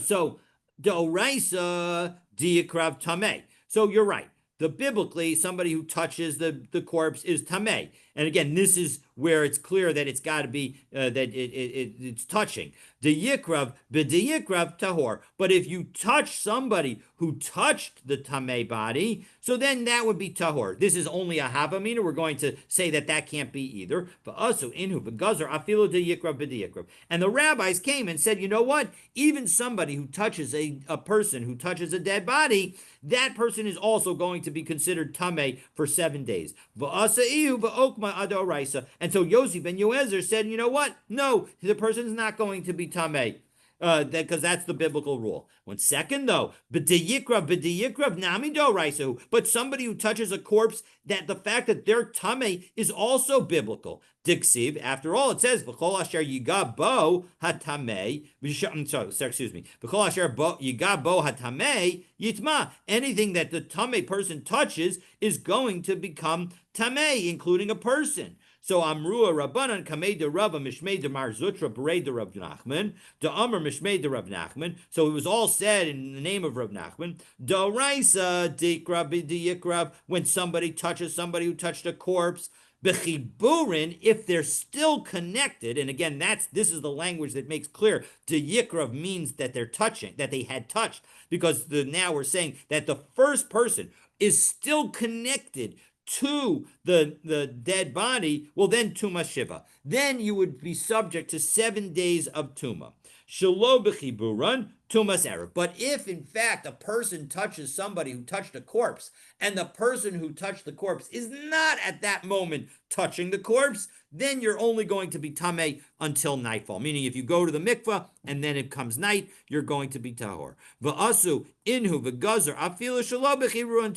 A: So, D'oraisa diakrav tamei. So you're right. Biblically, somebody who touches the corpse is tamei. And again, this is where it's clear that it's got to be that it's touching. Deyikrav b'deyikrav tahor. But if you touch somebody who touched the tamei body, so then that would be tahor. This is only a havamina. We're going to say that can't be either. But also inhu b'gazer afilu deyikrav b'deyikrav. And the rabbis came and said, you know what? Even somebody who touches a person who touches a dead body, that person is also going to be considered tamei for 7 days. V'asaihu v'okma adoraisa. And so Yossi ben Yoezer said, you know what? No, the person's not going to be tamei. Because that's the biblical rule. One second though, b'deyikrav nami doraisu. But somebody who touches a corpse, that the fact that they're tamei is also biblical. Diksiv, after all, it says v'chol asher yiga bo hatamei. Excuse me. V'chol asher yiga bo hatamei yitma. Anything that the tamei person touches is going to become tamei, including a person. So Amrua Rabbanan Kamei de Rabba Mishmei de Mar Zutra Berei de Rav Nachman, de Amr Mishmei de Rav Nachman. So it was all said in the name of Rav Nachman. Doraisa Dikrav Dikrav, when somebody touches somebody who touched a corpse. Bechiburin, if they're still connected, and again, this is the language that makes clear. Dikrav means that they're touching, that they had touched, because now we're saying that the first person is still connected to the dead body, well then tuma shiva. Then you would be subject to 7 days of tuma. Shelo b'chiburan tumas erev. But if in fact a person touches somebody who touched a corpse, and the person who touched the corpse is not at that moment touching the corpse, then you're only going to be tamei until nightfall. Meaning, if you go to the mikvah and then it comes night, you're going to be tahor. V'asu inhu v'gazer afilu shelo b'chiburan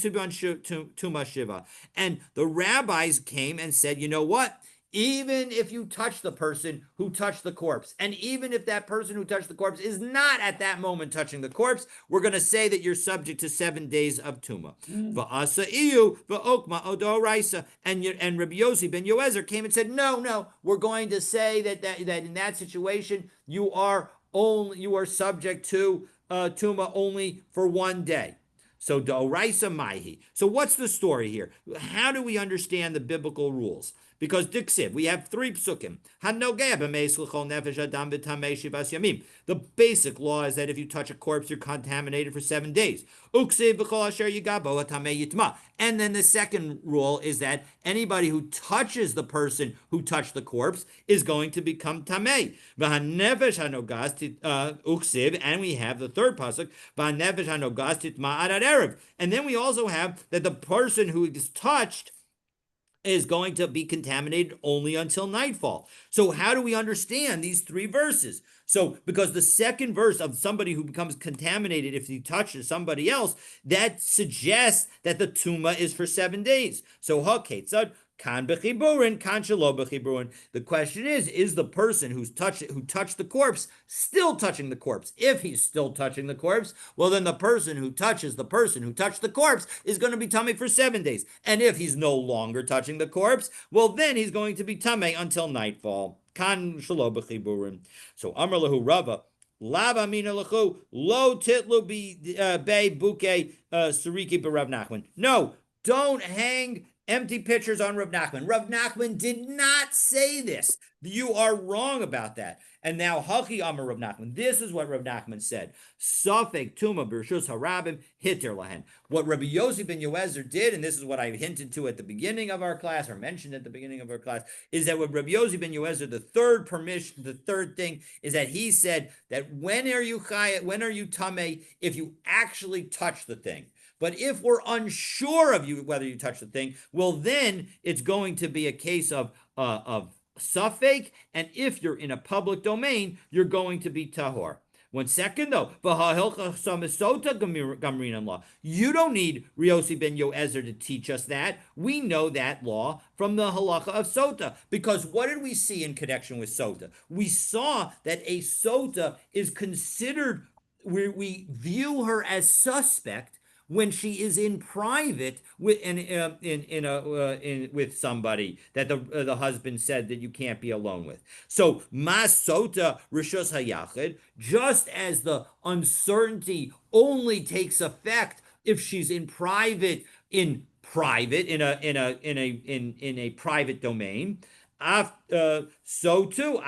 A: tumas shiva. And the rabbis came and said, you know what? Even if you touch the person who touched the corpse, and even if that person who touched the corpse is not at that moment touching the corpse, we're going to say that you're subject to 7 days of tuma. Va'asa iyu va'okma odoraisa. And Rabbi Yossi ben Yoezer came and said, no, we're going to say that in that situation you are subject to tuma only for 1 day. So Doraisa Maihi. So what's the story here? How do we understand the biblical rules? Because Dixiv, we have three psukim. The basic law is that if you touch a corpse, you're contaminated for 7 days. And then the second rule is that anybody who touches the person who touched the corpse is going to become tamei. And we have the third pasuk. And then we also have that the person who is touched is going to be contaminated only until nightfall. So how do we understand these three verses? So because the second verse of somebody who becomes contaminated if he touches somebody else, that suggests that the tuma is for 7 days. So haketzad kan bechiburin, kan shelo bechiburin. The question is the person who touched the corpse still touching the corpse? If he's still touching the corpse, well then the person who touched the corpse is going to be tummy for 7 days. And if he's no longer touching the corpse, well then he's going to be tummy until nightfall. Kan shelo bechiburin. So Amar lahu Rava. Lava mina lachu lo titlu be buke suriki b'Rav Nachman. No, don't hang empty pictures on Rav Nachman. Rav Nachman did not say this. You are wrong about that. And now, Hachi Amar Rav Nachman. This is what Rav Nachman said. Safek Tuma B'Rishus Harabim Hiter Lahen. What Rabbi Yossi ben Yoezer did, and this is what I hinted to at the beginning of our class, or mentioned at the beginning of our class, is that with Rabbi Yossi ben Yoezer, the third thing is that he said that when are you tamei if you actually touch the thing. But if we're unsure of you whether you touch the thing, well, then it's going to be a case of suffake, and if you're in a public domain, you're going to be tahor. 1 second though, you don't need Riosi ben Yoezer to teach us that. We know that law from the halacha of sota. Because what did we see in connection with sota? We saw that a sota is considered, we view her as suspect when she is in private with with somebody that the husband said that you can't be alone with. So masota rishos hayachid, just as the uncertainty only takes effect if she's in private in a private domain. So too,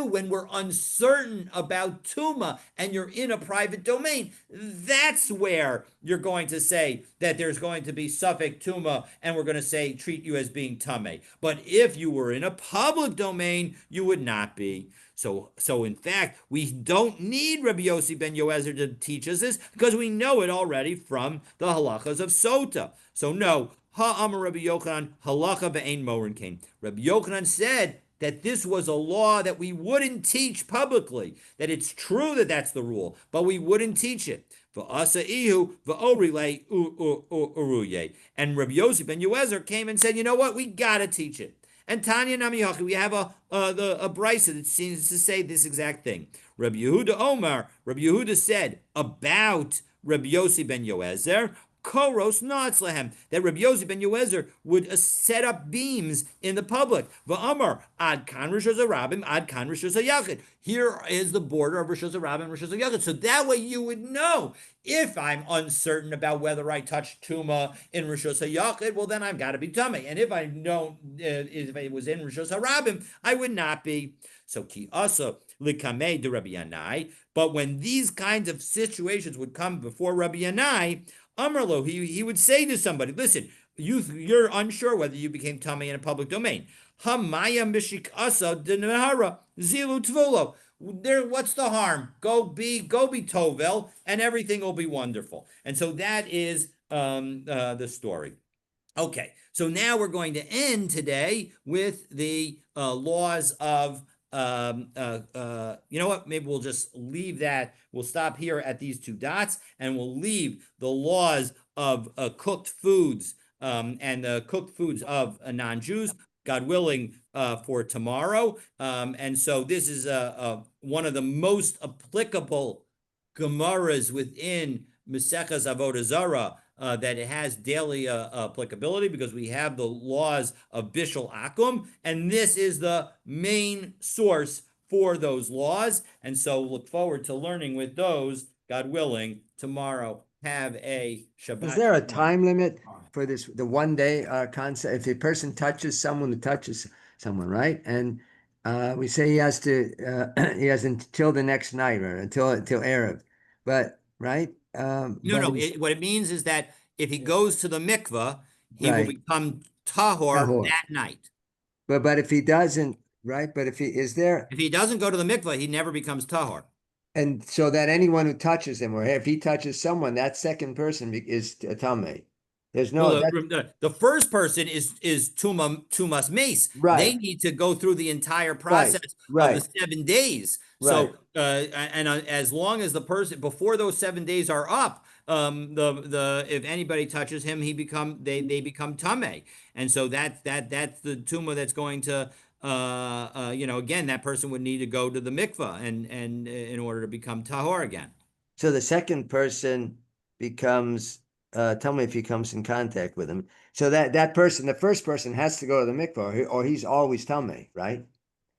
A: when we're uncertain about tuma and you're in a private domain, that's where you're going to say that there's going to be suffix tuma, and we're going to say treat you as being tame. But if you were in a public domain, you would not be. So in fact, we don't need Rabbi Yossi ben Yoezer to teach us this because we know it already from the halachas of sota. So no. Ha'amar Rabbi Yochanan halacha be'ein morin kain. Rabbi Yochanan said that this was a law that we wouldn't teach publicly. That it's true that that's the rule, but we wouldn't teach it. V'asa ihu v'orile uruye. And Rabbi Yossi ben Yoezer came and said, you know what? We gotta teach it. And Tanya Namiyachi, we have a brisa that seems to say this exact thing. Rabbi Yehuda said about Rabbi Yossi ben Yoezer, Koros Natzlahem, that Rabbi Yossi ben Yoezer would set up beams in the public. Va'amar ad kan Rosh Hashanah, ad kan Rosh Hashanah. Here is the border of Rosh Hashanah and Rosh Hashanah. So that way you would know if I'm uncertain about whether I touched Tuma in Rosh Hashanah, well then I've got to be tummy. And if I don't, if it was in Rosh Hashanah, I would not be. So ki asa likamei de Rabbi Yanai. But when these kinds of situations would come before Rabbi Yanai, Amrlo, he would say to somebody, listen, you're unsure whether you became tummy in a public domain. Hamaya mishik asa denahara zilu tvolo. There, what's the harm? Go be tovel, and everything will be wonderful. And so that is the story. Okay, so now we're going to end today with the laws of. You know what? Maybe we'll just leave that. We'll stop here at these two dots, and we'll leave the laws of cooked foods and the cooked foods of non-Jews, God willing, for tomorrow. And so this is one of the most applicable Gemaras within Maseches Avodah Zarah. That it has daily applicability because we have the laws of Bishul Akum, and this is the main source for those laws. And so look forward to learning with those God willing, tomorrow have a Shabbat.
C: Is there a
A: Shalom.
C: time limit for this, the 1 day concept? If a person touches someone who touches someone, right? And we say he has to, he has until the next night or until Arab, but right?
A: No, no. What it means is that if he goes to the mikveh, he will
C: Right,
A: become tahor
C: tahor.
A: that night.
C: But if he doesn't, right? But if he is there,
A: If he doesn't go to the mikveh, he never becomes tahor.
C: and so that anyone who touches him, or if he touches someone, that second person is a tamei. There's no
A: Well,
C: that
A: the first person is tumas mace. They
C: right,
A: need to go through the entire
C: right,
A: process of the
C: right,
A: 7 days.
C: right.
A: So, as long as the person before those 7 days are up, the if anybody touches him, they become tame, and so that's the tuma that's going to. Again, that person would need to go to the mikvah and in order to become tahor again.
C: So the second person becomes, tell me if he comes in contact with him. So that person, the first person has to go to the mikvah, or he's always tummy, right?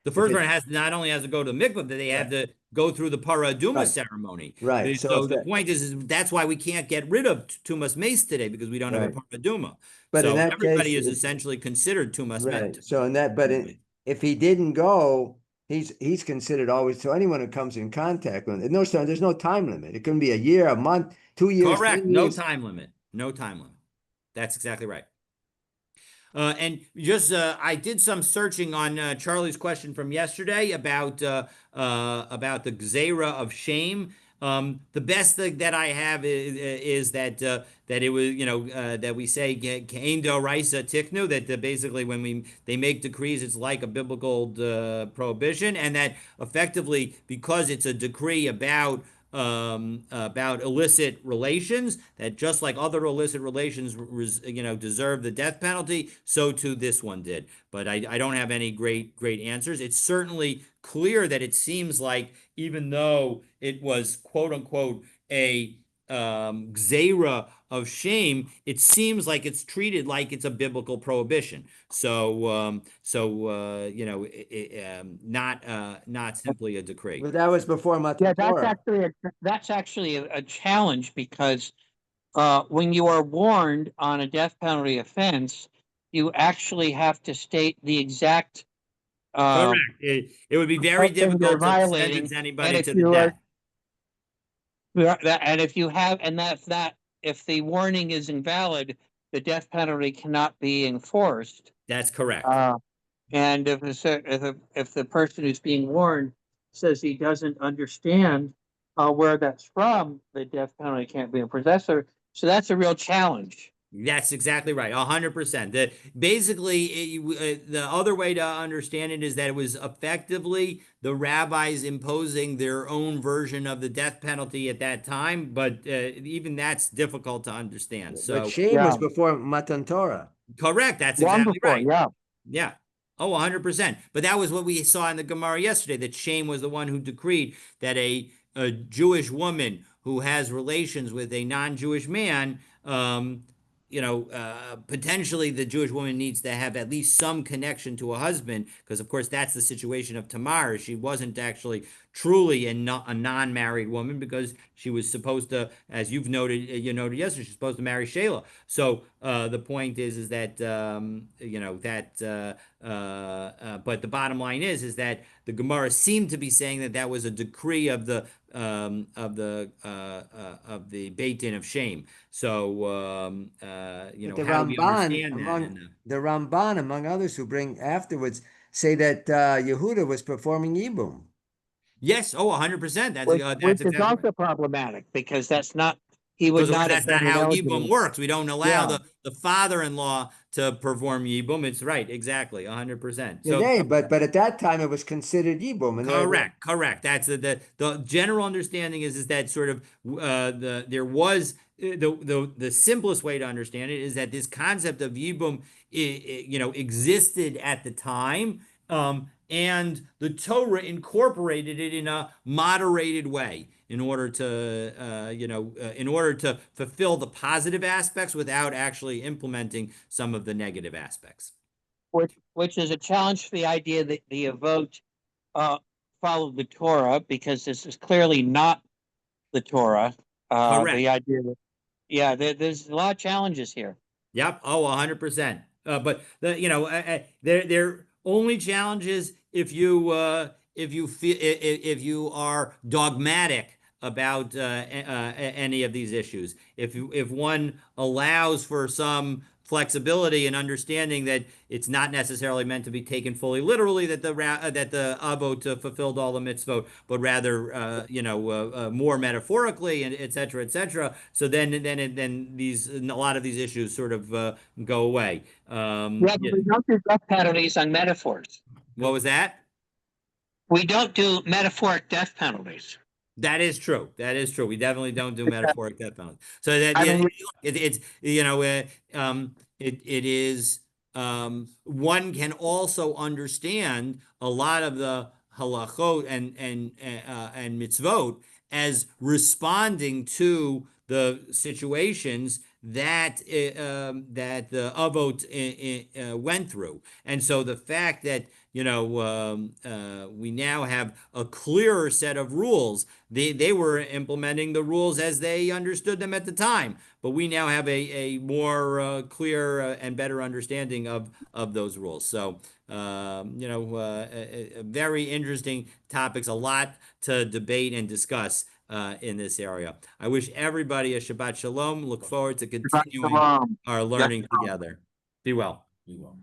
A: The
C: If
A: first
C: it
A: one has not only has to go to the mikvah, but they have
C: right,
A: to go through the paraduma
C: right,
A: ceremony.
C: right. So
A: So
C: if
A: the
C: that
A: point is that's why we can't get rid of tumas mace today because we don't have a
C: right,
A: paraduma.
C: but in
A: So
C: that case,
A: everybody is essentially considered tumas
C: right.
A: mace.
C: So in that, if he didn't go, he's considered always. So anyone who comes in contact with him, there's no time limit. It can be a year, a month, 2 years,
A: Correct.
C: 10 years.
A: No time limit. No time limit. That's exactly right. And just I did some searching on Charlie's question from yesterday about the Gzera of shame. The best thing that I have is that it was that we say Kain do Raisa Tiknu that basically when they make decrees it's like a biblical prohibition and that effectively because it's a decree about illicit relations that just like other illicit relations deserve the death penalty, so too this one did. But I don't have any great answers. It's certainly clear that it seems like even though it was quote unquote a gzera of shame, it seems like it's treated like it's a biblical prohibition. Not simply a decree.
C: But that was before
B: Yeah,
C: Matan
B: that's
C: Torah.
B: actually a challenge because when you are warned on a death penalty offense, you actually have to state the exact
A: Correct. It would be very
B: thing you're
A: difficult to
B: violating,
A: sentence
B: and
A: anybody
B: if
A: to the
B: you are
A: death.
B: and if you have and that if the warning is invalid, the death penalty cannot be enforced.
A: That's correct.
B: And if the person who's being warned says he doesn't understand where that's from, the death penalty can't be enforced. So that's a real challenge.
A: That's exactly right. 100%. Basically, the other way to understand it is that it was effectively the rabbis imposing their own version of the death penalty at that time, but even that's difficult to understand.
C: But
A: So,
C: shame
B: Yeah,
C: was before Matan Torah.
A: correct. That's
B: long
A: exactly
B: before.
A: right.
B: Yeah,
A: Yeah. Oh, 100%. But that was what we saw in the Gemara yesterday, that Shem was the one who decreed that a Jewish woman who has relations with a non-Jewish man, potentially the Jewish woman needs to have at least some connection to a husband, because of course that's the situation of Tamar. She wasn't actually truly a non-married woman because she was supposed to, as you noted yesterday, she's supposed to marry Shayla. So the point is that but the bottom line is that the Gemara seemed to be saying that that was a decree of the Beit Din of shame. So
C: But the
A: how do we
C: Ramban,
A: understand that?
C: among the Ramban, among others who bring afterwards, say that Yehuda was performing Yibum.
A: Yes, oh, 100%.
B: which
A: That's
B: is
A: exactly right.
B: also problematic because that's not he would
A: Because of course
B: not have
A: that's not
B: been
A: how Yibum
B: ineligible.
A: works. We don't allow
B: Yeah,
A: the father-in-law to perform Yibum. It's right, exactly, 100%. So
C: Today, but at that time it was considered Yibum, and
A: correct. That's the general understanding is that sort of there was the simplest way to understand it is that this concept of yibum existed at the time, and the Torah incorporated it in a moderated way in order to fulfill the positive aspects without actually implementing some of the negative aspects.
B: which is a challenge to the idea that the Avot uh, followed the Torah because this is clearly not the Torah.
A: Correct.
B: The idea that, yeah, there's a lot of challenges here.
A: Yep. Oh, 100%. But they're only challenges if you feel if you are dogmatic about any of these issues. If one allows for some flexibility and understanding that it's not necessarily meant to be taken fully literally that the avot fulfilled all the mitzvot, but rather more metaphorically and et cetera, et cetera. So then a lot of these issues sort of go away.
B: Yeah, but we don't do death penalties on metaphors.
A: What was that?
B: We don't do metaphoric death penalties.
A: That is true. That is true. We definitely don't do metaphoric death penalty. So that
B: I
A: yeah,
B: mean,
A: it's it is one can also understand a lot of the halachot and mitzvot as responding to the situations that that the avot went through, and so the fact that we now have a clearer set of rules. They were implementing the rules as they understood them at the time, but we now have a more clear and better understanding of those rules. So, very interesting topics, a lot to debate and discuss in this area. I wish everybody a Shabbat Shalom. Look forward to continuing our learning together. Be well. Be well.